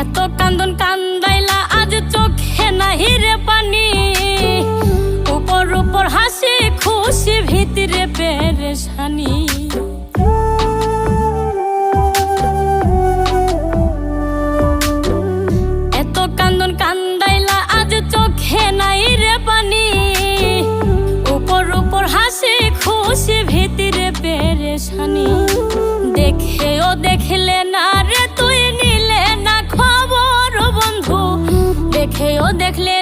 এত কান্দন কান্দাইলা আজ চোখে নাহি রে পানি, উপর উপর হাসি খুশি ভিতরে পেরেশানি। এত কান্দন কান্দাইলা আজ চোখে নাই রে পানি, উপর উপর হাসি খুশি ভিতরে পেরেশানি। দেখেও দেখলে না রে তুই নিলে না খবর বন্ধু, দেখেও দেখলে